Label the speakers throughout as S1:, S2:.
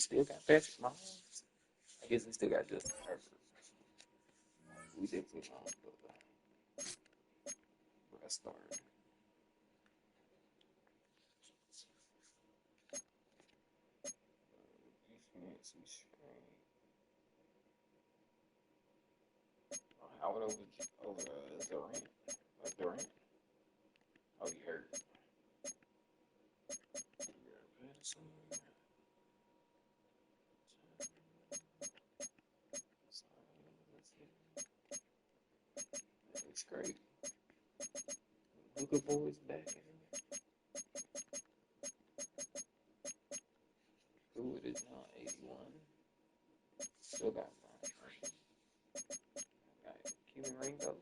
S1: still got Patrick Mahomes. I guess we still got Justin Herbert. We definitely not, but I started. Howard over Durant. Durant. Oh, you heard. That looks great. Hooker boys back in it. Who it is now? 81. Still got mine. Got Cuban Ringo.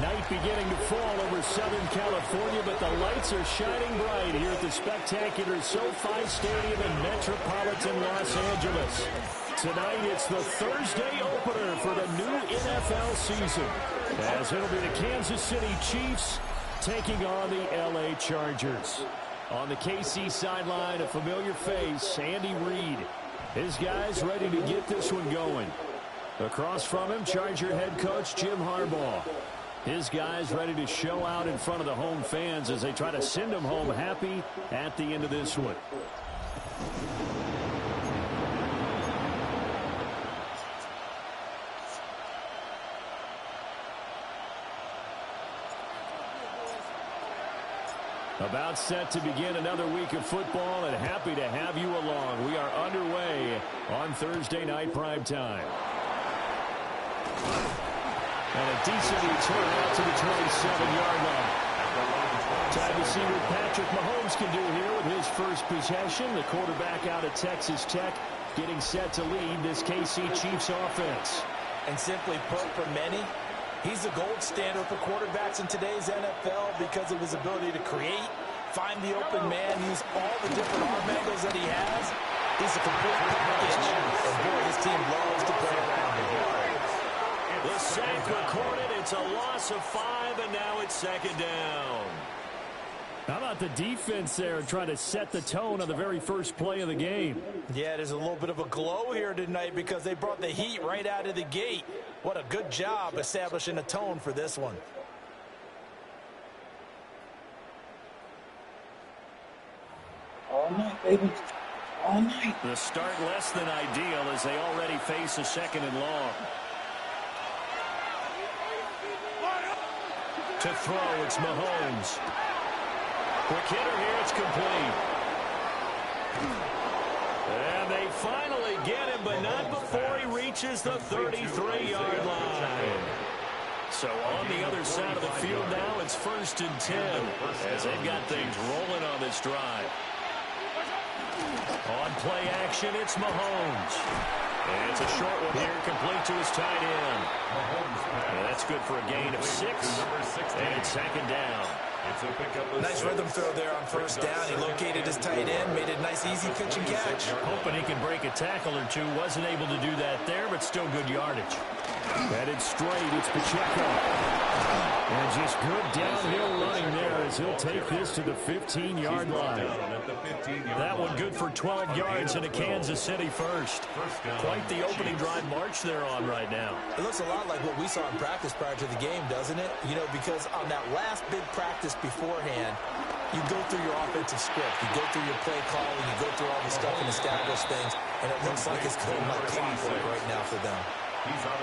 S2: Night beginning to fall over Southern California, but the lights are shining bright here at the spectacular SoFi Stadium in metropolitan Los Angeles. Tonight, it's the Thursday opener for the new NFL season, as it'll be the Kansas City Chiefs taking on the LA Chargers. On the KC sideline, a familiar face, Andy Reid. His guys ready to get this one going. Across from him, Charger head coach Jim Harbaugh. His guys ready to show out in front of the home fans as they try to send them home happy at the end of this one. About set to begin another week of football, and happy to have you along. We are underway on Thursday night primetime. And a decent return out to the 27-yard line. Time to see what Patrick Mahomes can do here with his first possession. The quarterback out of Texas Tech getting set to lead this KC Chiefs offense.
S3: And simply put, for many, he's the gold standard for quarterbacks in today's NFL because of his ability to create, find the open man, use all the different arm angles that he has. He's a complete package. And boy, his team loves to play around him.
S2: The sack recorded. It's a loss of 5, and now it's second down. How about the defense there trying to set the tone on the very first play of the game?
S3: Yeah, there's a little bit of a glow here tonight because they brought the heat right out of the gate. What a good job establishing a tone for this one.
S1: All night, baby. All night.
S2: The start less than ideal as they already face a second and long. To throw, it's Mahomes. Quick hitter here, it's complete. And they finally get him, but not before he reaches the 33-yard line. So on the other side of the field now, it's 1st and 10 as they've got things rolling on this drive. On play action, it's Mahomes. And it's a short one here, complete to his tight end. And that's good for a gain of 6. And it's second down.
S3: Nice rhythm throw there on first down. He located his tight end, made a nice easy pitch and catch.
S2: Hoping he can break a tackle or two. Wasn't able to do that there, but still good yardage. Headed straight, it's Pacheco. And just good downhill running there as he'll take this to the 15-yard line. That one good for 12 yards in a Kansas City first. Quite the opening drive march they're on right now.
S3: It looks a lot like what we saw in practice prior to the game, doesn't it? You know, because on that last big practice beforehand, you go through your offensive script, you go through your play calling, you go through all the stuff and establish things, and it looks like it's going like clockwork right now for them.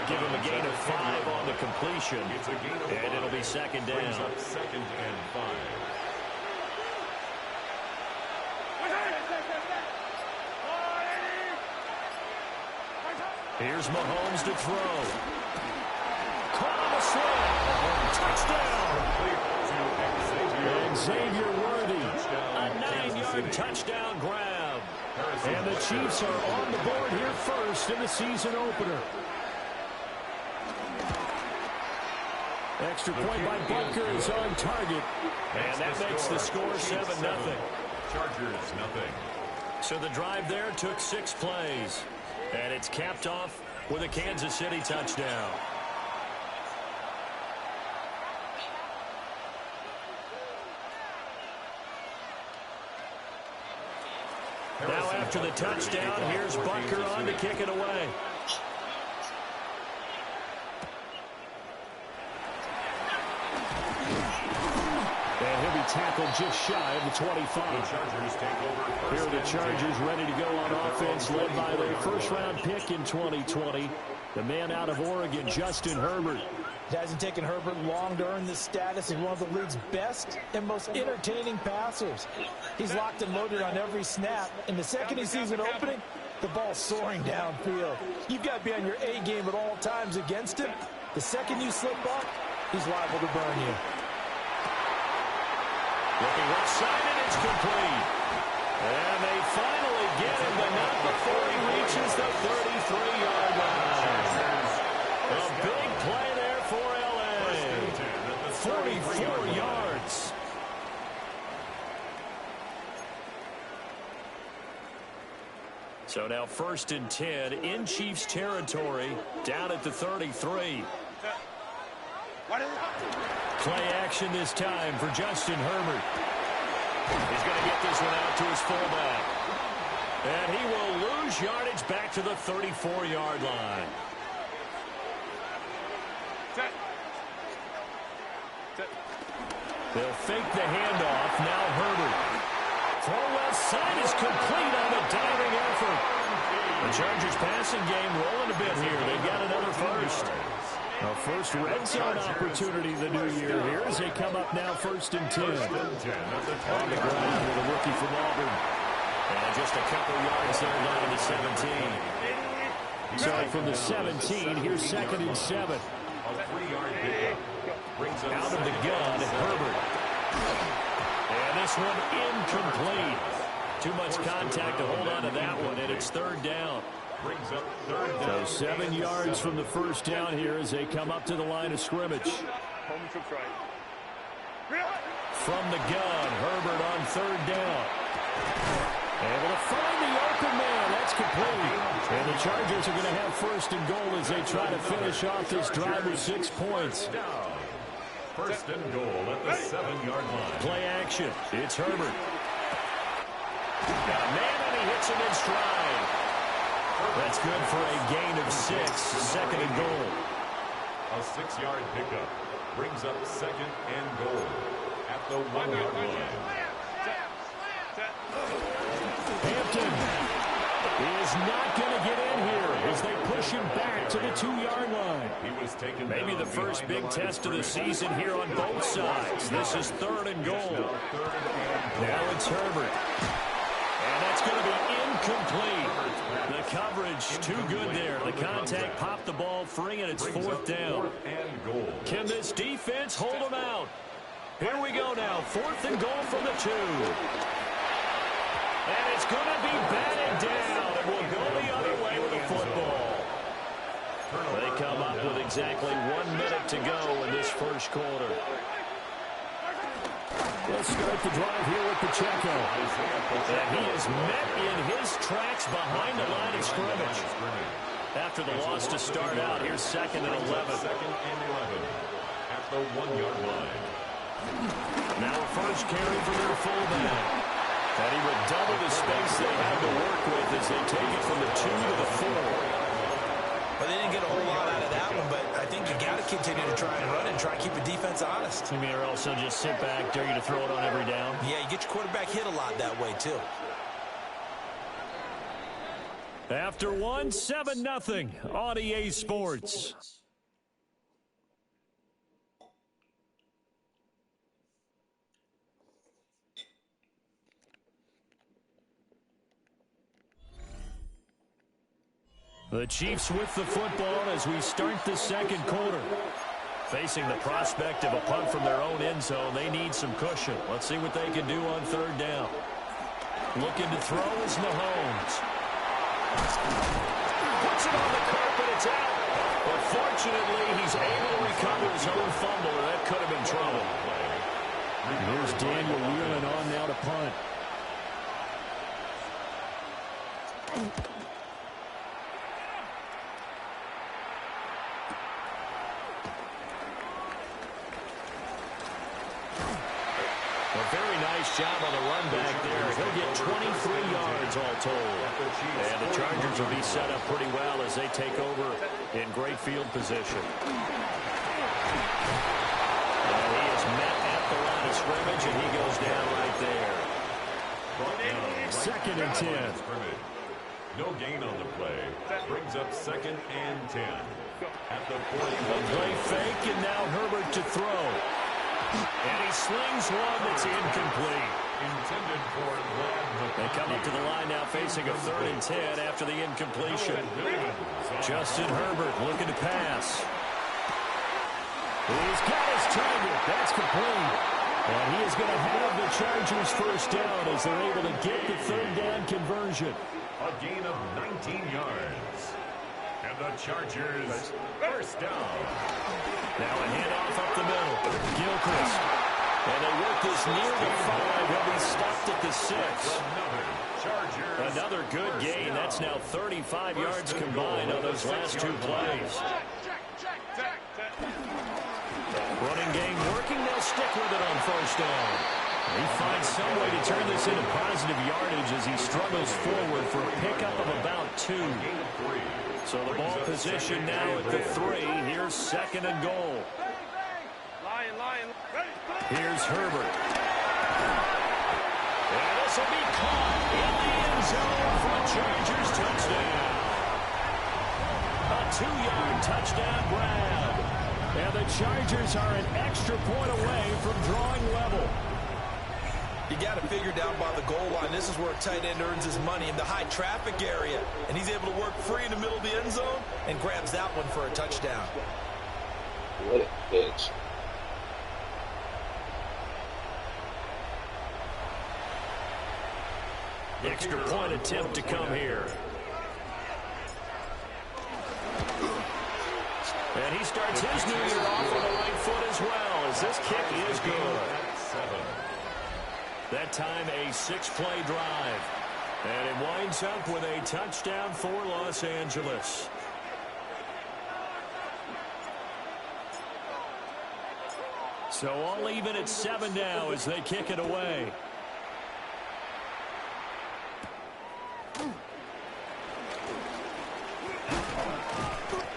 S2: Give him a gain of 5 on the completion, and it'll be second down.
S4: Second and 5.
S2: Here's Mahomes to throw. Caught on the slam. Touchdown. And Xavier Worthy, a 9-yard touchdown grab. And the Chiefs are on the board here first in the season opener. Extra point by Butker is on target. And that makes the score 7-0.
S4: Chargers, nothing.
S2: So the drive there took 6 plays. And it's capped off with a Kansas City touchdown. Now after the touchdown, here's Butker on to kick it away. And he'll be tackled just shy of the 25. Here are the Chargers ready to go on offense, led by their first-round pick in 2020, the man out of Oregon, Justin Herbert.
S3: It hasn't taken Herbert long to earn this status as one of the league's best and most entertaining passers. He's locked and loaded on every snap, and the second he sees an opening, the ball's soaring downfield. You've got to be on your A game at all times against him. The second you slip up, he's liable to burn you.
S2: Looking left side, and it's complete. And they finally get him, but not before he reaches the 33-yard line. A big play there for L.A. 44 yards. So now 1st and 10 in Chiefs territory, down at the 33. Play action this time for Justin Herbert. He's going to get this one out to his fullback. And he will lose yardage back to the 34-yard line. They'll fake the handoff. Now Herbert. Throw left side is complete on the diving effort. The Chargers passing game rolling a bit here. They've got another first. A first red zone opportunity the new year here as they come up now 1st and 10. On the ground with a rookie from Auburn. And just a couple yards there down to the 17. So from the 17, here's 2nd and 7. Out of the gun, Herbert. And this one incomplete. Too much contact to hold on to that one, and it's 3rd down. So 7 yards from the first down here as they come up to the line of scrimmage. From the gun, Herbert on 3rd down. Able to find the open man. That's complete. And the Chargers are going to have 1st and goal as they try to finish off this drive with 6 points.
S4: 1st and goal at the 7-yard line.
S2: Play action. It's Herbert. Got a man, and he hits him in stride. That's good for a gain of 6. 2nd and goal.
S4: A 6-yard pickup brings up 2nd and goal at the 1-yard line.
S2: Hampton is not going to get in here as they push him back to the 2-yard line.
S4: He was taken
S2: maybe the first big test of the season here on both sides. This is 3rd and goal. Now it's Herbert. And that's going to be incomplete. The coverage too good there. The contact popped the ball free, and it's 4th down. Can this defense hold them out? Here we go now. 4th and goal from the 2. And it's going to be batted down, and we'll go the other way with the football. They come up with exactly 1 minute to go in this first quarter. Let's start the drive here with Pacheco. And he is met in his tracks behind the line of scrimmage. After the loss to start out, here's 2nd and 11.
S4: 2nd and 11 at the 1-yard line.
S2: Now a first carry for their fullback. And he would double the space they had to work with as they take it from the 2 to the 4.
S3: But they didn't get a whole lot out of that one, but I think you got to continue to try and run and try and keep the defense honest.
S2: You mean, or also just sit back, dare you to throw it on every down?
S3: Yeah, you get your quarterback hit a lot that way, too.
S2: After one, 7-0 on EA Sports. The Chiefs with the football as we start the second quarter. Facing the prospect of a punt from their own end zone, they need some cushion. Let's see what they can do on 3rd down. Looking to throw is Mahomes. Puts it on the carpet. It's out. But fortunately, he's able to recover his own fumble, or that could have been trouble. Here's Daniel Wheeling on now to punt. A very nice job on the run back there. He'll get 23 yards all told. And the Chargers will be set up pretty well as they take over in great field position. And he is met at the line of scrimmage, and he goes down right there. 2nd and 10.
S4: No gain on the play. Brings up 2nd and 10. At the 40.
S2: A play fake, and now Herbert to throw. And he slings one that's incomplete.
S4: Intended for Vlad.
S2: They come up to the line now facing a 3rd and 10 after the incompletion. Justin Herbert looking to pass. He's got his target. That's complete. And he is going to have the Chargers first down as they're able to get the 3rd down conversion.
S4: A gain of 19 yards. And the Chargers first down.
S2: Now a handoff up the middle. Gilchrist. And they work this near the 5. He'll be stopped at the 6. Another good gain. That's now 35 yards combined on those last 2 plays. Running game working. They'll stick with it on first down. He finds some way to turn this into positive yardage as he struggles forward for a pickup of about 2. So the ball position now at the 3. Here's 2nd and goal. Here's Herbert. And this will be caught in the end zone for a Chargers touchdown. A 2-yard touchdown grab. And the Chargers are an extra point away from drawing level.
S3: You got to figure down by the goal line. This is where a tight end earns his money, in the high traffic area. And he's able to work free in the middle of the end zone and grabs that one for a touchdown.
S1: What a bitch.
S2: Extra point attempt to come here. And he starts his new year off on the right foot as well, as this kick is good. That time a 6-play drive. And it winds up with a touchdown for Los Angeles. So all even at 7 now as they kick it away.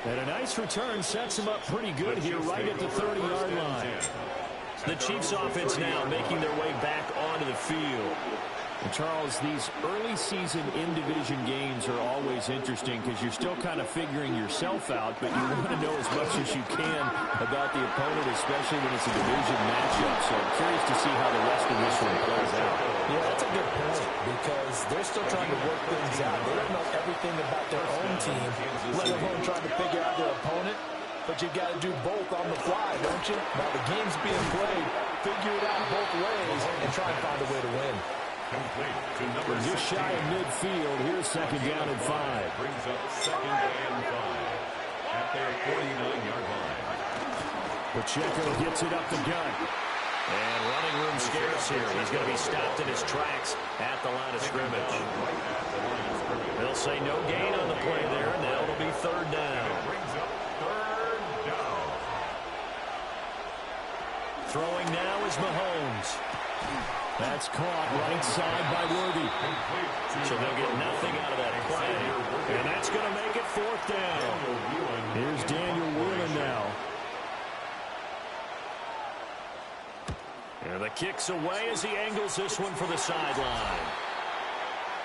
S2: And a nice return sets him up pretty good here right at the 30-yard line. The Chiefs offense now making their way back onto the field. And Charles, these early season in-division games are always interesting because you're still kind of figuring yourself out, but you want to know as much as you can about the opponent, especially when it's a division matchup. So I'm curious to see how the rest of this one plays out.
S3: Yeah, that's a good point because they're still trying to work things out. They don't know everything about their own team, let alone trying to figure out their opponent. But you got to do both on the fly, don't you? Now the game's being played, figure it out both ways and try and find a way to win.
S2: We're just shy of midfield. Here's 2nd down and 5.
S4: Brings up 2nd and 5 at their 49-yard line.
S2: Pacheco gets it up the gut. And running room scarce here. He's going to be stopped in his tracks at the line of scrimmage. They'll say no gain on the play there. Now it'll be 3rd down.
S4: Brings up 3rd down.
S2: Throwing now is Mahomes. That's caught right side by Worthy. So they'll get nothing out of that play. And that's going to make it 4th down. Here's Daniel Wheeling now. And the kick's away as he angles this one for the sideline.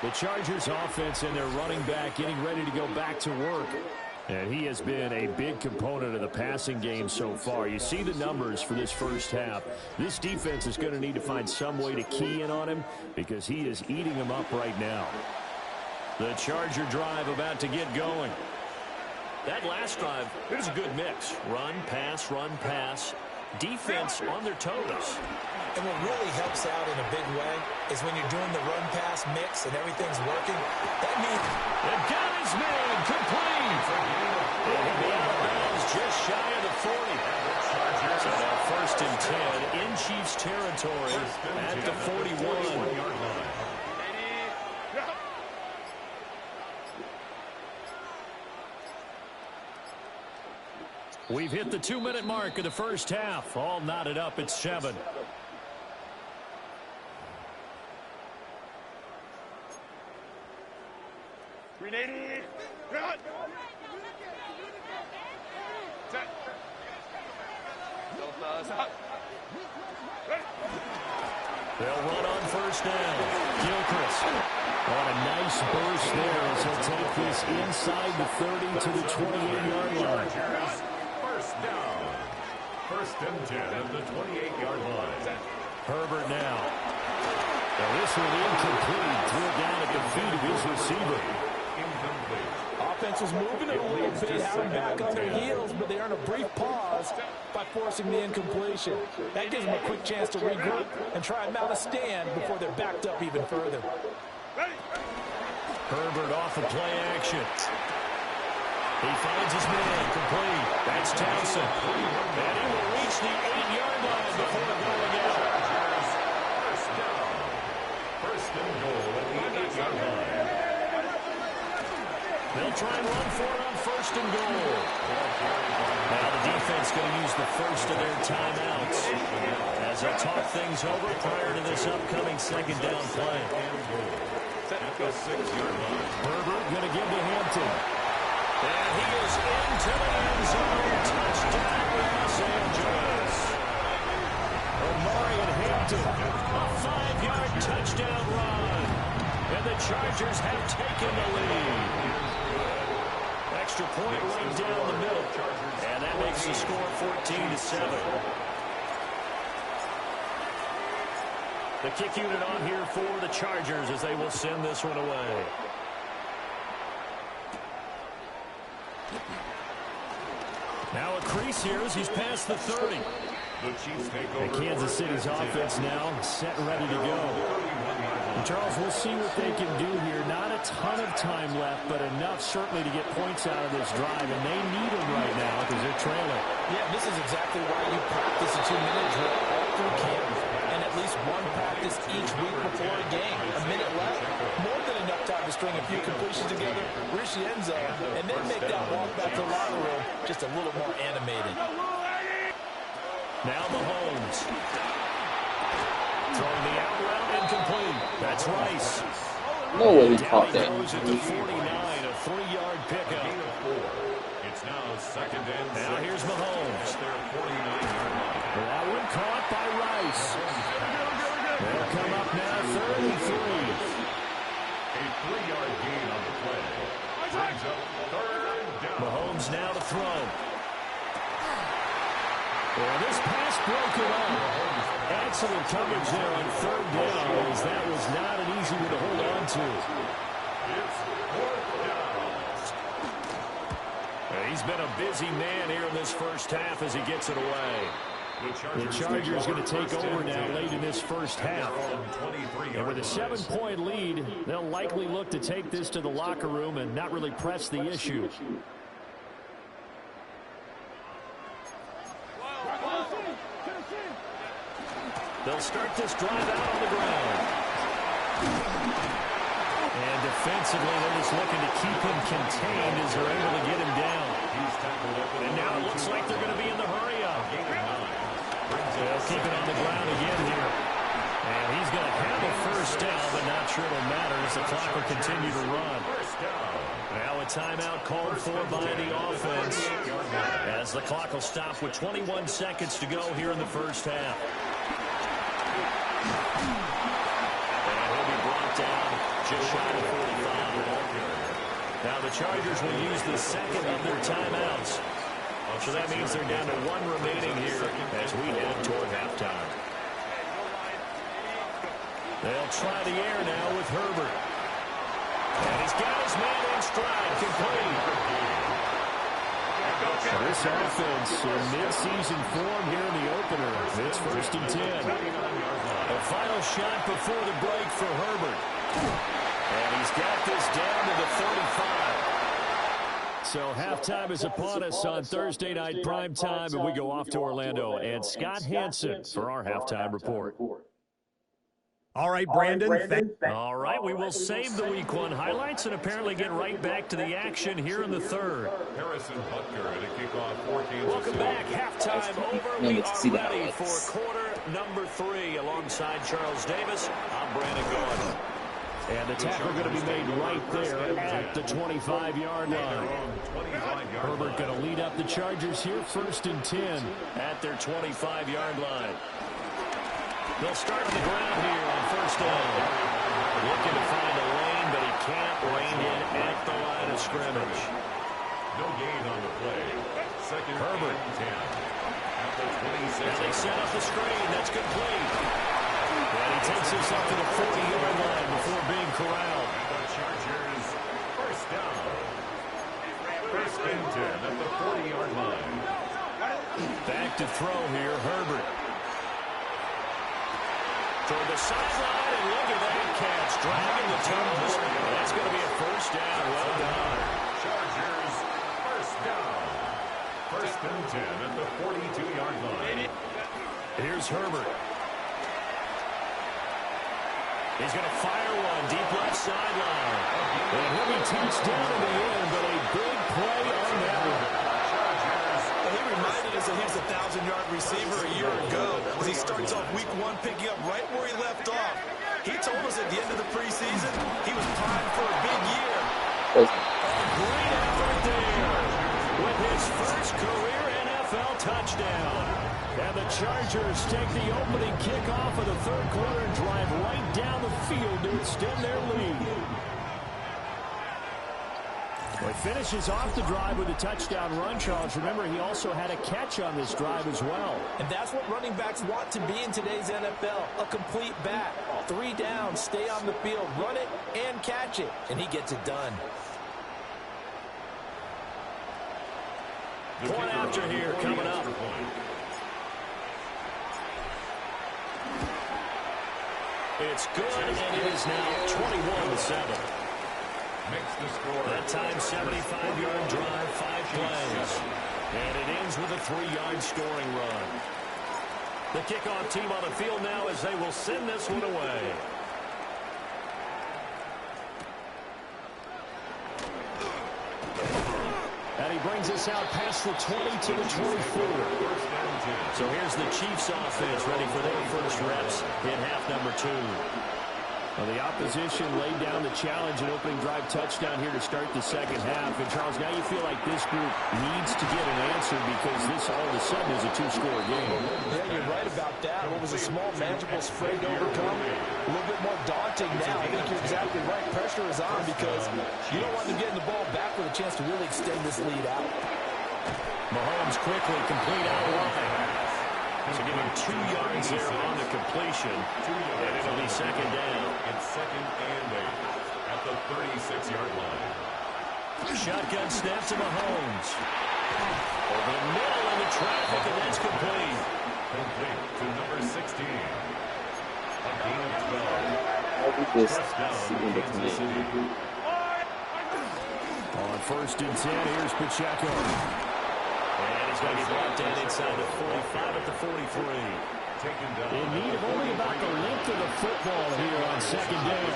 S2: The Chargers offense and their running back getting ready to go back to work. And he has been a big component of the passing game so far. You see the numbers for this first half. This defense is going to need to find some way to key in on him because he is eating them up right now. The Charger drive about to get going. That last drive, it was a good mix. Run, pass, defense on their toes.
S3: And what really helps out in a big way is when you're doing the run-pass mix and everything's working. That means
S2: the got his man complete. And he'll be out of bounds just shy of the 40. So now 1st and 10 in Chiefs territory at the 41. We've hit the 2-minute mark of the first half. All knotted up at 7. They'll run on 1st down. Gilchrist on a nice burst there as he'll take this inside the 30 to the 28-yard line.
S4: 1st down. 1st and 10 at the 28-yard line.
S2: Herbert now. Now this one incomplete. Threw it down at the feet of his receiver.
S4: Incomplete.
S3: offense was moving it a little bit, having back on their heels, but they earn a brief pause by forcing the incompletion. That gives them a quick chance to regroup and try and mount a stand before they're backed up even further.
S2: Herbert off of play action. He finds his man complete. That's Townsend. And he will reach the 8-yard line before going out.
S4: First down. First and goal at the 8-yard line.
S2: They'll try and run for it on first and goal. Now the defense going to use the first of their timeouts as they'll talk things over prior to this upcoming second down play.
S4: At the 6-yard line.
S2: Herbert going to give to Hampton. And he is into the end zone. Touchdown, Los Angeles. Omarion Hampton, a 5-yard touchdown run. And the Chargers have taken the lead. Extra point right down the middle. And that makes the score 14-7. The kick unit on here for the Chargers as they will send this one away. Now a crease here as he's past the 30.
S4: The Chiefs take over.
S2: And Kansas City's offense now set and ready to go. And Charles, we'll see what they can do here. Not a ton of time left, but enough certainly to get points out of this drive. And they need them right now because they're trailing.
S3: Yeah, this is exactly why you practice a 2-minute drill all through camp. And at least one practice each week before a game. A minute left, more than enough time to string a few completions together, reach the end zone, and then make that walk back to the locker room just a little more animated.
S2: Now Mahomes. Throwing the out route incomplete. That's Rice.
S1: No way he
S2: Down
S1: caught
S2: he
S1: that.
S2: goes at the 49, a 3-yard pickup.
S4: It's now second and 6.
S2: Now here's Mahomes.
S4: At their 49-yard line.
S2: That one caught by Rice. They'll come up now 33.
S4: A 3-yard gain on the play. Brings up third down.
S2: Mahomes now to throw. Well, this pass broken up. Excellent coverage there on third down, as that was not an easy one to hold on to.
S4: It's fourth down.
S2: He's been a busy man here in this first half as he gets it away. The Chargers going to take over now late in this first half. And with a 7-point lead, they'll likely look to take this to the locker room and not really press the issue. They'll start this drive out on the ground. And defensively, they're just looking to keep him contained as they're able to get him down. And now it looks like they're going to be in the hurry-up. They'll keep it on the ground again here. And he's going to have a first down, but not sure it'll matter as the clock will continue to run. Now a timeout called for by the offense as the clock will stop with 21 seconds to go here in the first half. And he'll be brought down just shy of 45. Now the Chargers will use the second of their timeouts. So that means they're down to one remaining here as we head toward halftime. They'll try the air now with Herbert. And he's got his man in stride, complete. This offense in mid-season form here in the opener. It's 1st and 10. A final shot before the break for Herbert. And he's got this down to the 35. So halftime is upon us on Thursday night primetime, and we go off to Orlando. And Scott Hansen for our halftime report.
S5: All right, Brandon.
S2: All right, we will save the Week 1 highlights and apparently get right back to the action here in the third.
S4: Harrison Butker at a kickoff for Kansas
S2: Welcome
S4: City.
S2: back. Halftime over. We are ready for quarter number 3 alongside Charles Davis. I'm Brandon Gordon. And the tackle going to be made right there at the 25-yard line. Herbert going to lead up the Chargers here, 1st and 10 at their 25-yard line. They'll start on the ground here on 1st down. Looking to find a lane, but he can't rein in at the line of scrimmage.
S4: No gain on the play. Second
S2: Herbert.
S4: and 10. At the 26.
S2: And they set up the screen. That's complete. And he takes this up to the 40-yard line before being corralled.
S4: And the Chargers first down. 1st and 10 at the 40-yard line.
S2: Back to throw here, Herbert. Toward the sideline, and look at that catch. Dragging the toes. That's going to be a 1st down. Well done.
S4: Chargers first down. 1st and 10 at the 42-yard line.
S2: Here's Herbert. He's going to fire one deep left sideline. And he'll be touchdown in the end, but a big play on that one.
S3: He reminded us that he was a 1,000-yard receiver a year ago as he starts off Week 1 picking up right where he left off. He told us at the end of the preseason he was primed for a big year.
S2: A great effort there with his first career NFL touchdown. And the Chargers take the opening kickoff of the third quarter and drive right down the field to extend their lead. Well, he finishes off the drive with a touchdown run, Charles. Remember, he also had a catch on this drive as well.
S3: And that's what running backs want to be in today's NFL, a complete back. 3 down, stay on the field, run it, and catch it. And he gets it done.
S2: Point after here coming up. It's good, and it is now 21-7.
S4: Makes the score.
S2: That time, 75-yard drive, 5 plays. And it ends with a 3-yard scoring run. The kickoff team on the field now as they will send this one away. And he brings us out past the 20 to the 24. So here's the Chiefs offense ready for their first reps in half number 2. Well, the opposition laid down the challenge and opening drive touchdown here to start the second half. And, Charles, now you feel like this group needs to get an answer because this all of a sudden is a 2-score game.
S3: Yeah, you're right about that. What was a small, manageable spread to overcome, a little bit more daunting now. I think you're exactly right. Pressure is on because you don't want them getting the ball back with a chance to really extend this lead out.
S2: Mahomes quickly complete out line. So give him 2 yards there on the completion. And it'll be second down.
S4: It's 2nd and 8 at the 36-yard line.
S2: Shotgun snap to Mahomes. Over the middle into traffic, and that's complete.
S4: Complete to number 16. A gain of 12. First down, Kansas City.
S2: On 1st and 10, here's Pacheco. And he's going to be brought down inside the 45 at the 43.
S4: Taken down.
S2: In need of only about the length of the football here on second down.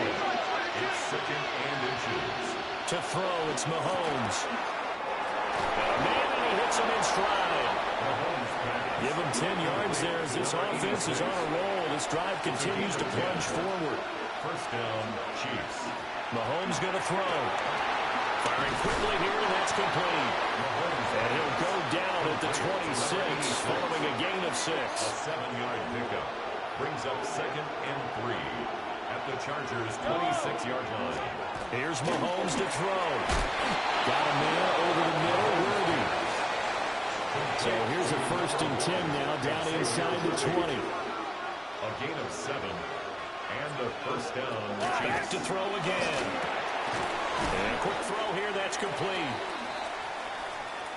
S4: It's 2nd and inches.
S2: To throw, it's Mahomes. And a man, and he hits him in stride.
S4: Mahomes pass.
S2: Give him 10 yards there as this offense is on a roll. This drive continues to plunge forward.
S4: First down, Chiefs.
S2: Mahomes going to throw. Firing quickly here, and that's complete. And he'll go down at the 26 following a gain of 6.
S4: A 7-yard pickup brings up 2nd and 3 at the Chargers' 26-yard line.
S2: Here's Mahomes to throw. Got a man over the middle, Worthy. So here's a 1st and 10 now, down inside the 20.
S4: A gain of 7 and the first down.
S2: Back to throw again. And a quick throw here, that's complete.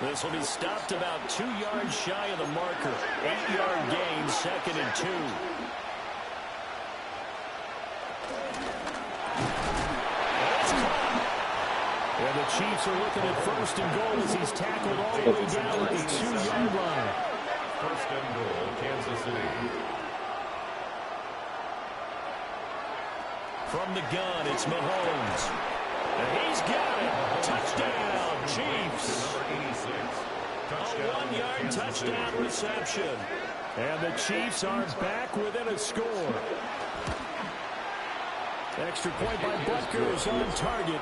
S2: This will be stopped about 2 yards shy of the marker. 8-yard gain, 2nd and 2. And the Chiefs are looking at 1st and goal as he's tackled all the way down at the 2-yard line.
S4: 1st and goal, Kansas City.
S2: From the gun, it's Mahomes. And he's got it. Touchdown, Chiefs. A 1-yard touchdown reception. And the Chiefs are back within a score. Extra point by Butker is on target.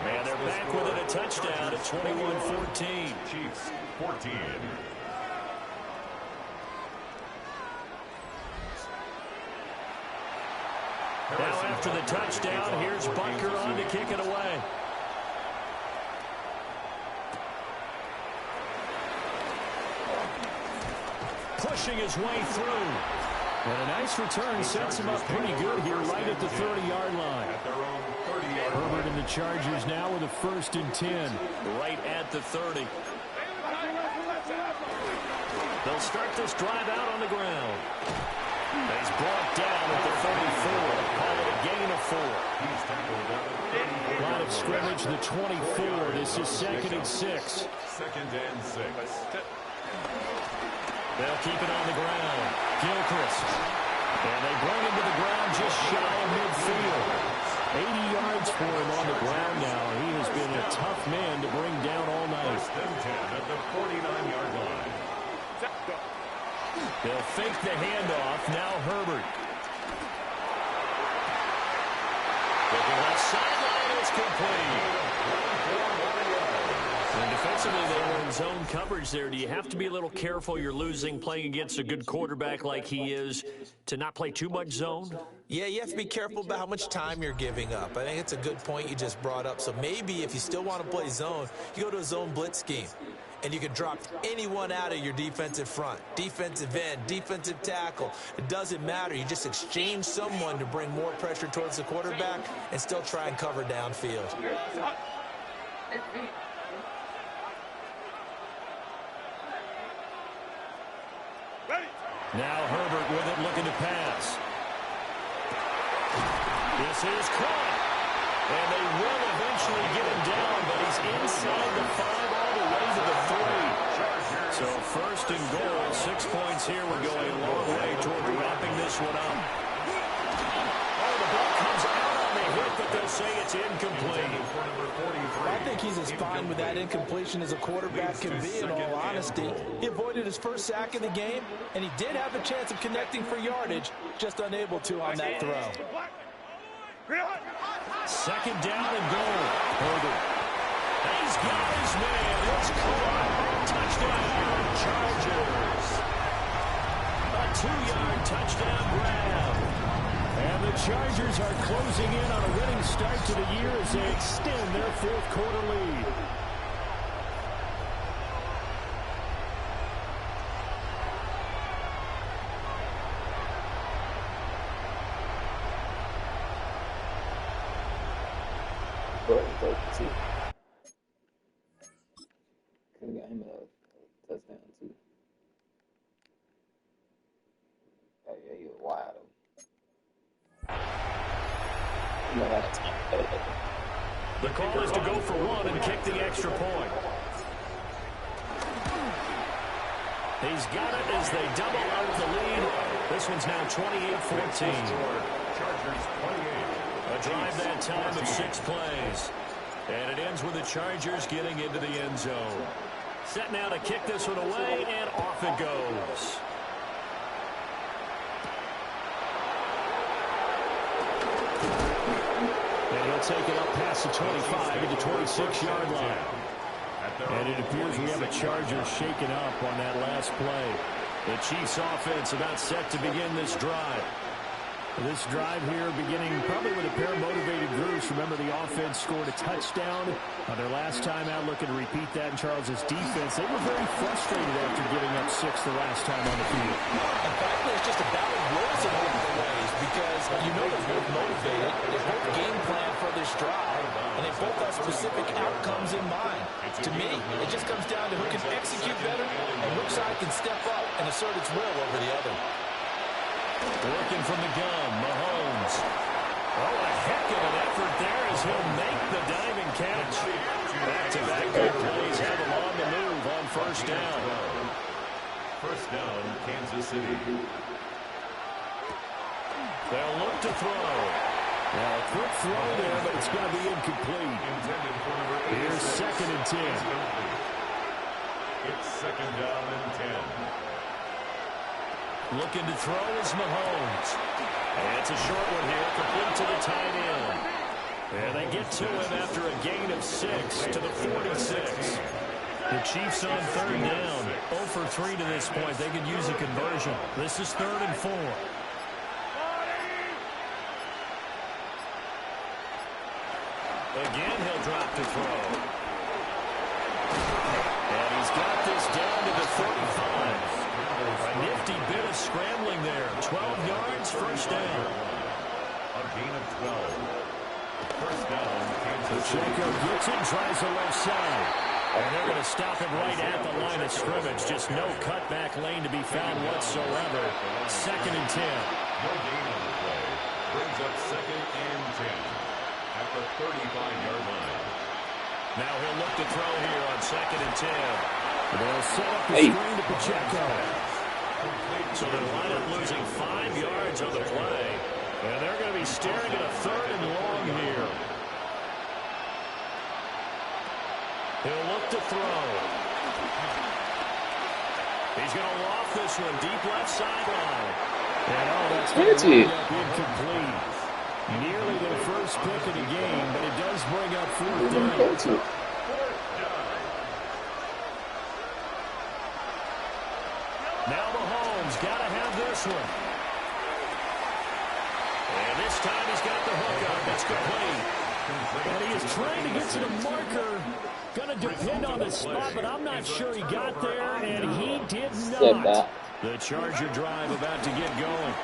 S2: And they're back within a touchdown at 21-14.
S4: Chiefs 14.
S2: Now after the touchdown, here's Butker on to kick it away. Pushing his way through. And a nice return sets him up pretty good here right at the 30-yard line. Herbert and the Chargers now with a 1st and 10. Right at the 30. They'll start this drive out on the ground. He's brought down at the 34. Call it a gain of 4. Line of scrimmage, the 24. This is 2nd and 6.
S4: 2nd and 6.
S2: They'll keep it on the ground. Gilchrist. And they bring him to the ground just shy of midfield. 80 yards for him on the ground now. He has been a tough man to bring down all night.
S4: 1st and 10 at the 49-yard line.
S2: They'll fake the handoff. Now Herbert. Looking left sideline. It's complete. And defensively, they were in zone coverage there. Do you have to be a little careful? You're losing, playing against a good quarterback like he is, to not play too much zone?
S3: Yeah, you have to be careful about how much time you're giving up. I think it's a good point you just brought up. So maybe if you still want to play zone, you go to a zone blitz scheme. And you can drop anyone out of your defensive front, defensive end, defensive tackle. It doesn't matter. You just exchange someone to bring more pressure towards the quarterback and still try and cover downfield.
S2: Now Herbert with it, looking to pass. This is caught. And they will eventually get him down, but he's inside the 5 all the way to the 3. So 1st and goal, 6 points here. We're going a long way toward wrapping this one up. Oh, the ball comes out on the hit, but they'll say it's incomplete.
S3: I think he's as fine with that incompletion as a quarterback can be, in all honesty. He avoided his 1st sack of the game, and he did have a chance of connecting for yardage, just unable to on that throw.
S2: 2nd down and goal. Herbert. He's got his man. It's caught. Touchdown, Chargers. A 2-yard touchdown grab. And the Chargers are closing in on a winning start to the year as they extend their 4th quarter lead.
S1: Could have got him a touchdown too. Oh yeah, he was wild.
S2: The call is to go for 1 and kick the extra point. He's got it as they double out the lead. This one's now 28-14.
S4: Chargers 28.
S2: A drive that time of 6 plays. And it ends with the Chargers getting into the end zone. Set now to kick this one away, and off it goes. And he'll take it up past the 25 at the 26-yard line. And it appears we have a Charger shaken up on that last play. The Chiefs offense about set to begin this drive. This drive here beginning probably with a pair of motivated groups. Remember, the offense scored a touchdown on their last time out, looking to repeat that in Charles' defense. They were very frustrated after giving up 6 the last time on the field.
S3: In fact, there's just a battle of wills in both ways because you know they're both motivated. They both game plan for this drive. and they both have specific outcomes in mind. To me, it just comes down to who can execute better and which side can step up and assert its will over the other.
S2: Working from the gun, Mahomes. Oh, a heck of an effort there as he'll make the diving catch. Back-to-back good plays have him on the move on first down.
S4: First down, Kansas City.
S2: They'll look to throw. Now, a quick throw there, but it's going to be incomplete. Here's 2nd and 10.
S4: It's 2nd down and 10.
S2: Looking to throw is Mahomes. And it's a short one here, complete to the tight end. And they get to him after a gain of 6 to the 46. The Chiefs on 3rd down. 0 for 3 to this point. They could use a conversion. This is 3rd and 4. Again, he'll drop to throw. And he's got this down to the 35. A nifty bit of scrambling there. 12 yards, first down.
S4: A gain of 12. First down, Kansas City.
S2: Pacheco gets it, tries the left side. And they're going to stop him right at the line of scrimmage. Just no cutback lane to be found whatsoever. 2nd and 10.
S4: No gain on the play. Brings up 2nd and 10. At the 35-yard line.
S2: Now he'll look to throw here on 2nd and 10. They'll set up the screen to Pacheco. So they'll line up losing 5 yards on the play. And they're going to be staring at a 3rd and long here. He'll look to throw. He's going to loft this one deep left sideline. And that's going to be incomplete. Nearly their first pick of the game, but it does bring up 4th down. Now Mahomes got to have this one. And this time he's got the hook up. It's complete. And he is trying to get to the marker. Going to depend on the spot, but I'm not sure he got there, and he did not. The Charger drive about to get going.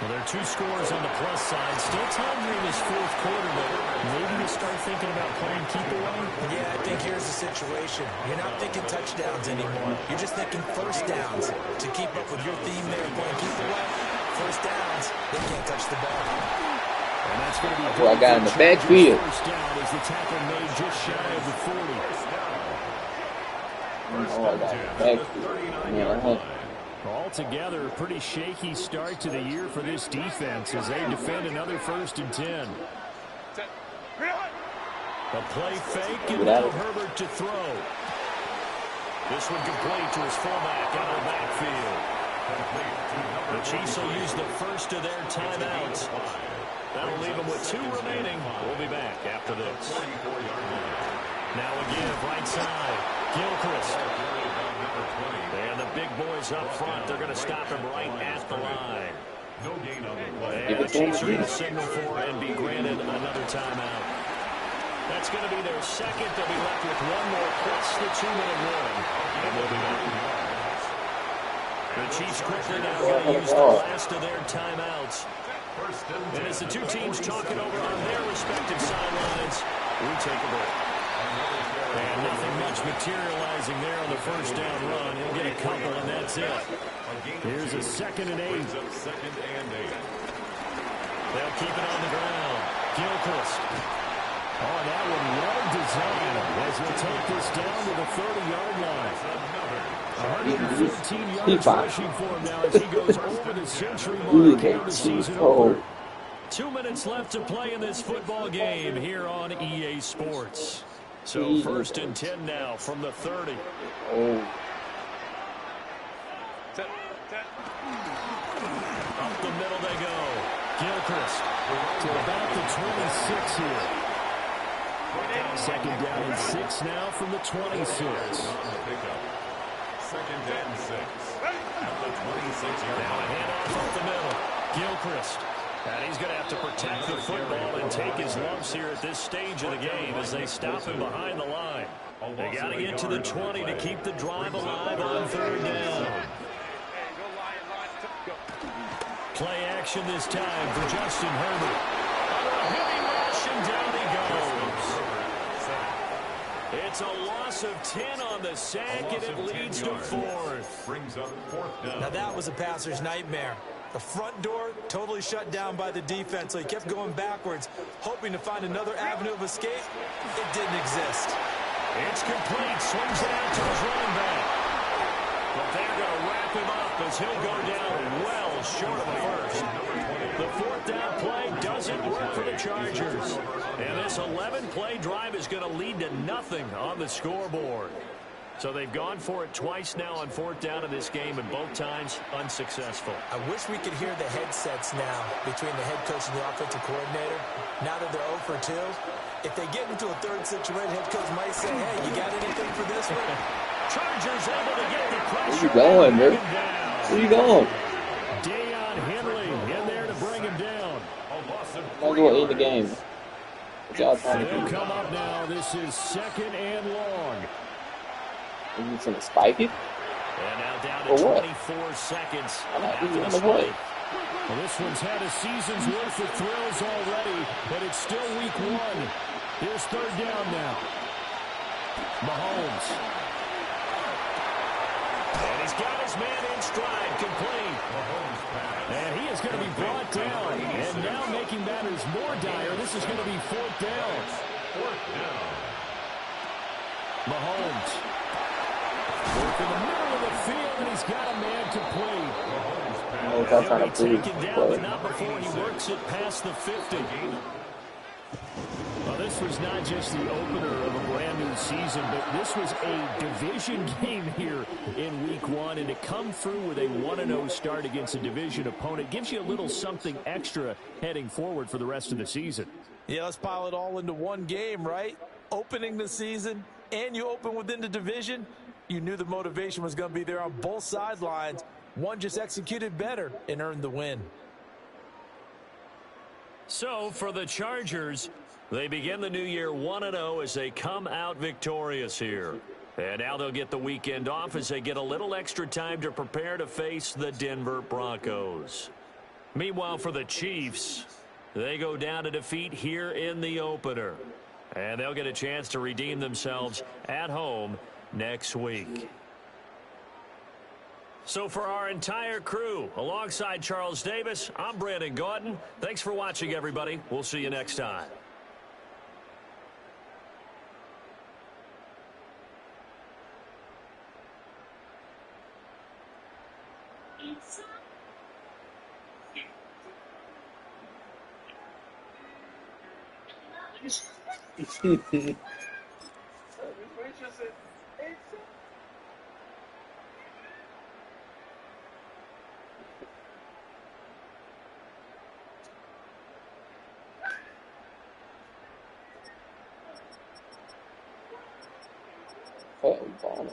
S2: Well, there are 2 scores on the plus side. Still time here in this 4th quarter, but maybe you start thinking about playing keep away?
S3: Yeah, I think here's the situation. You're not thinking touchdowns anymore. You're just thinking first downs. To keep up with your theme there, playing keep away, first downs, they can't touch the ball.
S2: And that's going to be
S1: I got in the backfield.
S2: First down as the tackle made just shy of the 40.
S1: Oh, I got in the backfield. Man,
S2: Altogether, a pretty shaky start to the year for this defense as they defend another 1st and 10. A play fake and now Herbert to throw. This one complete to his fullback out of the backfield. The Chiefs will use the first of their timeouts. That'll leave them with 2 remaining. We'll be back after this. Now again, right side, Gilchrist. And the big boys up front, they're going to stop him right at the line. And the Chiefs are going to signal for and be granted another timeout. That's going to be their second. They'll be left with 1 more plus the 2-minute warning. And we'll be back. The Chiefs quickly now going to use the last of their timeouts. And as the 2 teams talking over on their respective sidelines, we take a break. And nothing much materializing there on the first down run. He'll get a couple, and that's it. Here's a 2nd and 8. They'll keep it on the ground. Gilchrist. Oh, that one well designed as we'll take this down to the 30-yard line. 114 yards rushing for him now as he goes over the century mark here the season over. 2 minutes left to play in this football game here on EA Sports. So 1st and 10 now from the 30. Up the middle they go. Gilchrist to about the 26 here. 2nd down and 6 now from the 26.
S4: 2nd and 6. At the 26-yard line.
S2: Now a handoff up the middle. Gilchrist. And he's going to have to protect the football and take his lumps here at this stage of the game as they stop him behind the line. They got to get to the 20 to keep the drive alive on 3rd down. Play action this time for Justin Herbert. On a heavy rush, and down he goes. It's a loss of 10 on the sack, and it leads to 4th.
S4: Brings up 4th down.
S3: Now that was a passer's nightmare. The front door totally shut down by the defense, so he kept going backwards, hoping to find another avenue of escape. It didn't exist.
S2: It's complete. Swings it out to his running back. But they're going to wrap him up as he'll go down well short of the first. The 4th down play doesn't work for the Chargers. And this 11-play drive is going to lead to nothing on the scoreboard. So they've gone for it twice now on 4th down in this game, and both times unsuccessful.
S3: I wish we could hear the headsets now between the head coach and the offensive coordinator. Now that they're 0 for 2, if they get into a third situation, head coach might say, hey, you got anything for this one?
S2: Chargers able to get the pressure.
S1: Where you going, bro? Where you going?
S2: Deion Henley in there to bring him down.
S1: I'm going to end the game. What y'all trying to
S2: They'll
S1: do?
S2: come up now. This is 2nd and long.
S1: Are you just going to spike it?
S2: And now down
S1: For
S2: to
S1: what?
S2: 24 seconds
S1: I'm not
S2: after
S1: doing
S2: the
S1: the
S2: spike.
S1: play.
S2: Well, this one's had a season's worth of thrills already, but it's still week 1. Here's 3rd down now. Mahomes. And he's got his man in stride, complete. And he is going to be brought down. And now making matters more dire, this is going to be 4th down. Mahomes. Work in the middle of the field, and he's got a man complete.
S1: Oh, that's trying to
S2: He'll be
S1: prove
S2: taken down,
S1: play.
S2: but not before he works it past the 50. Well, this was not just the opener of a brand new season, but this was a division game here in week 1, and to come through with a 1-0 start against a division opponent gives you a little something extra heading forward for the rest of the season.
S3: Yeah, let's pile it all into one game, right? Opening the season, and you open within the division. You knew the motivation was going to be there on both sidelines. One just executed better and earned the win.
S2: So for the Chargers, they begin the new year 1-0 as they come out victorious here. And now they'll get the weekend off as they get a little extra time to prepare to face the Denver Broncos. Meanwhile, for the Chiefs, they go down to defeat here in the opener. And they'll get a chance to redeem themselves at home next week. So for our entire crew, alongside Charles Davis, I'm Brandon Gordon. Thanks for watching, everybody. We'll see you next time.
S1: Oh, bomb.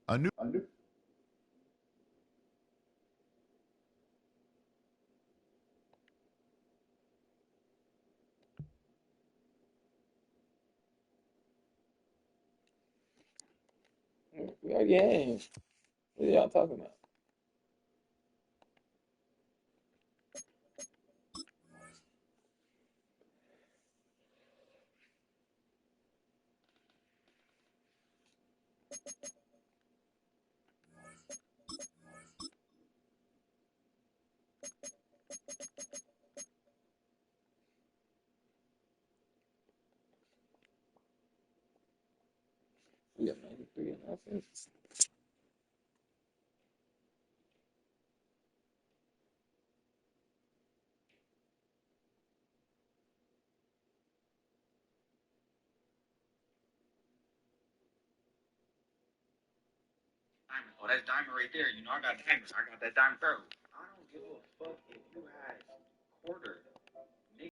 S5: A new
S1: We got games. What are y'all talking about? We got 93 in offense.
S6: Diamond. Oh, that's diamond right there. You know, I got diamond. I got that diamond throw. I don't give a fuck if you had quarter.